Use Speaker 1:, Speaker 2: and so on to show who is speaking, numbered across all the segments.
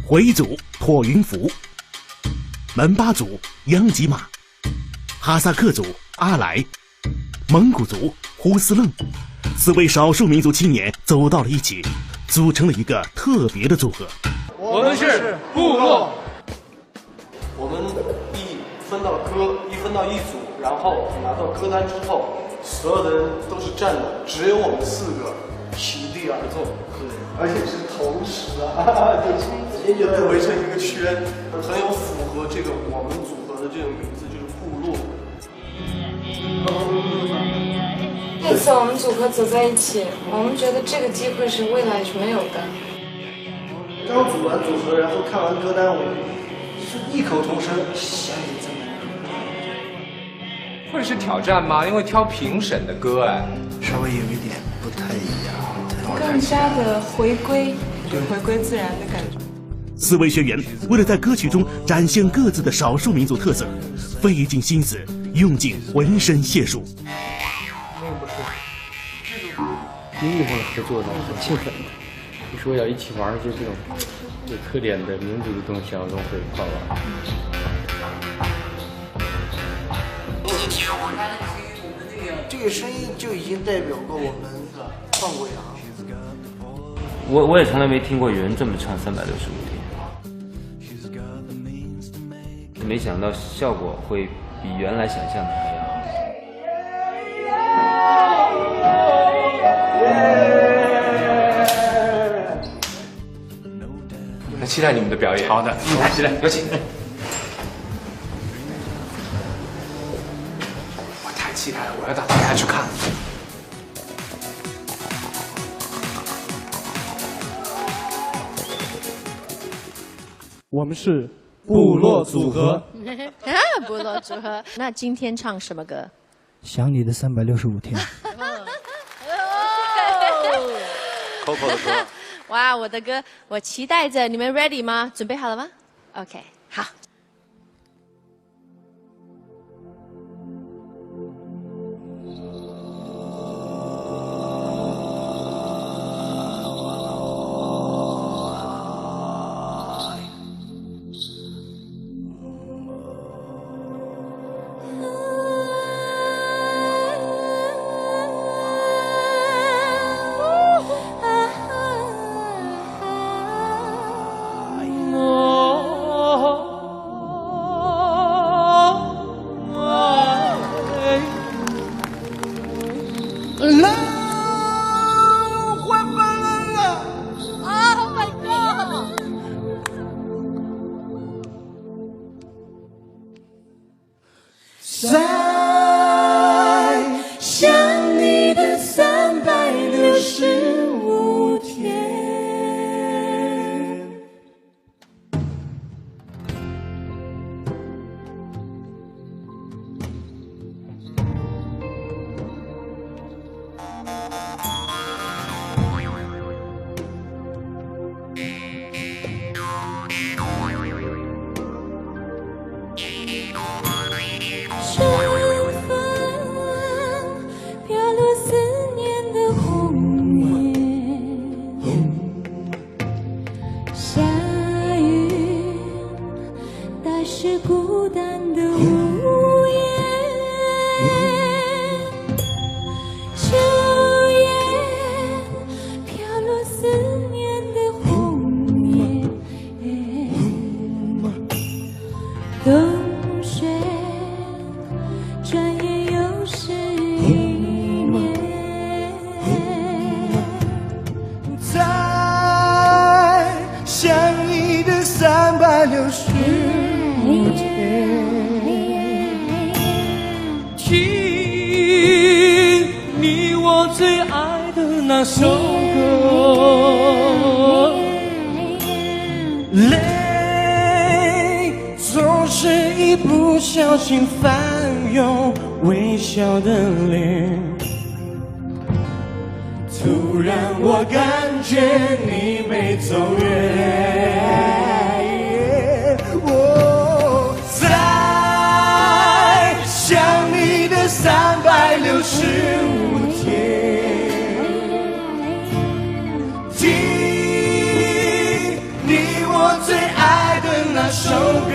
Speaker 1: 回族托云福，门巴族央吉玛，哈萨克族阿来，蒙古族呼斯楞，4位少数民族青年走到了一起，组成了一个特别的组合。
Speaker 2: 我们是部落。
Speaker 3: 我们一分到一组，然后拿到歌单之后，所有的人都是站的，只有我们4个席地而坐，而且是同时啊，就是围成一个圈，很有符合这个我们组合的这个名字，就是部落。
Speaker 4: 这次我们组合走在一起，我们觉得这个机会是未来是没有的。
Speaker 3: 刚组完组合，然后看完歌单，我是异口同声想你这么。
Speaker 2: 或者是挑战吗？因为挑评审的歌哎，
Speaker 3: 稍微有一点不太一样，
Speaker 4: 更加的回归自然的感觉。
Speaker 1: 4位学员为了在歌曲中展现各自的少数民族特色，费尽心思，用尽浑身解数。
Speaker 5: 音乐上的合作呢，很兴奋的。你说要一起玩一些这种有特点的民族的东西，要融合一块玩。
Speaker 3: 这个声音就已经代表过我们放过羊。
Speaker 6: 我也从来没听过有人这么唱365天，没想到效果会比原来想象的还要好。
Speaker 2: 很期待你们的表演。
Speaker 7: 好的，
Speaker 2: 来，起来，有请。我太期待了，我要到台下去看。
Speaker 7: 我们是部落组合。
Speaker 8: 部落组合。那今天唱什么歌？
Speaker 9: 想你的365天。
Speaker 8: Coco 的歌。哇，我的歌，我期待着，你们 ready 吗？准备好了吗 ？OK， 好。
Speaker 3: 在想你的365天。
Speaker 10: 那首歌，泪总是一不小心翻涌微笑的脸。突然我感觉你没走远，我在想你的365天。歌，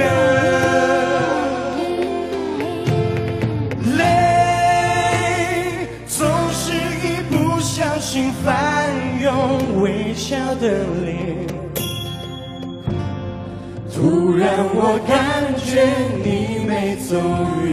Speaker 10: 泪总是一不小心翻涌微笑的脸，突然我感觉你没走远。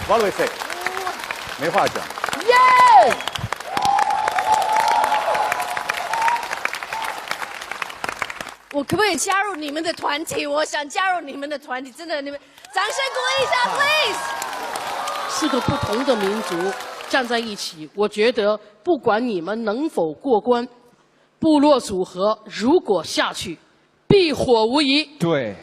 Speaker 11: 王伟飞，没话讲。
Speaker 8: 耶！我可不可以加入你们的团体？我想加入你们的团体，真的，你们掌声鼓励一下 ，please。
Speaker 12: 4个不同的民族站在一起，我觉得不管你们能否过关，部落组合如果下去，必火无疑。
Speaker 13: 对。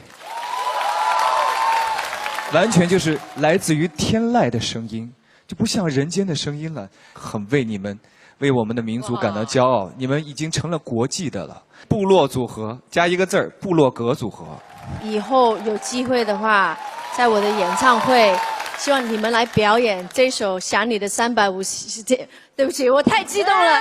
Speaker 13: 完全就是来自于天籁的声音，就不像人间的声音了。很为你们，为我们的民族感到骄傲。你们已经成了国际的了。部落组合加一个字儿，部落格组合。
Speaker 8: 以后有机会的话，在我的演唱会，希望你们来表演这首《想你的350天》。对不起，我太激动了，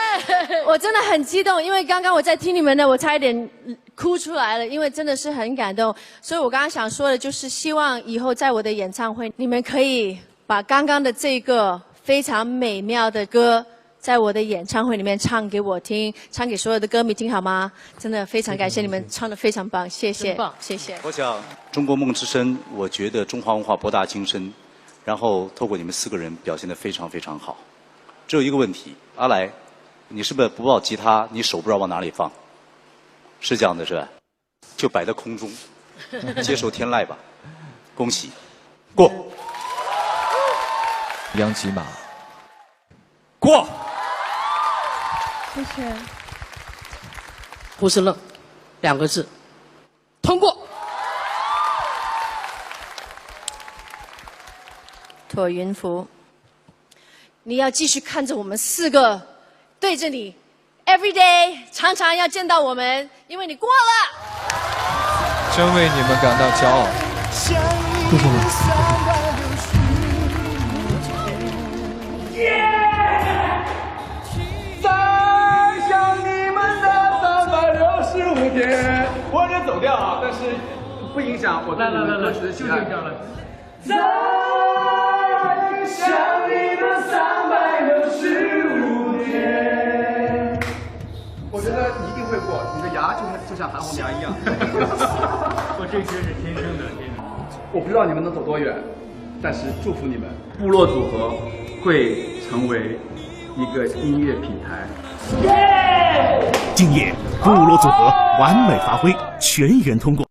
Speaker 8: 我真的很激动，因为刚刚我在听你们的，我差一点哭出来了，因为真的是很感动。所以我刚刚想说的就是，希望以后在我的演唱会，你们可以把刚刚的这个非常美妙的歌，在我的演唱会里面唱给我听，唱给所有的歌迷听，好吗？真的非常感谢你们，唱得非常棒，谢谢，谢谢。
Speaker 11: 我想中国梦之声，我觉得中华文化博大精深，然后透过你们4个人表现得非常非常好。只有一个问题，阿来，你是不是不抱吉他，你手不知道往哪里放？是这样的，是吧？就摆在空中，接受天籁吧。恭喜，过。
Speaker 13: 杨吉玛，过。
Speaker 8: 谢谢。
Speaker 12: 胡思愣，2个字，通过。
Speaker 8: 妥云福。你要继续看着我们4个，对着你 ，every day， 常常要见到我们，因为你过了。
Speaker 13: 真为你们感到骄傲。
Speaker 9: 谢谢我。
Speaker 2: 再想你们的365天，我人走掉啊，但是不影响我对你们歌曲的喜爱。就这样了。再想你的365天，我觉得你一定会过，你的牙就像韩红牙一样。
Speaker 5: 我这些是天生的，
Speaker 2: 我不知道你们能走多远，但是祝福你们。
Speaker 14: 部落组合会成为一个音乐品牌。
Speaker 1: 今夜部落组合完美发挥，全员通过。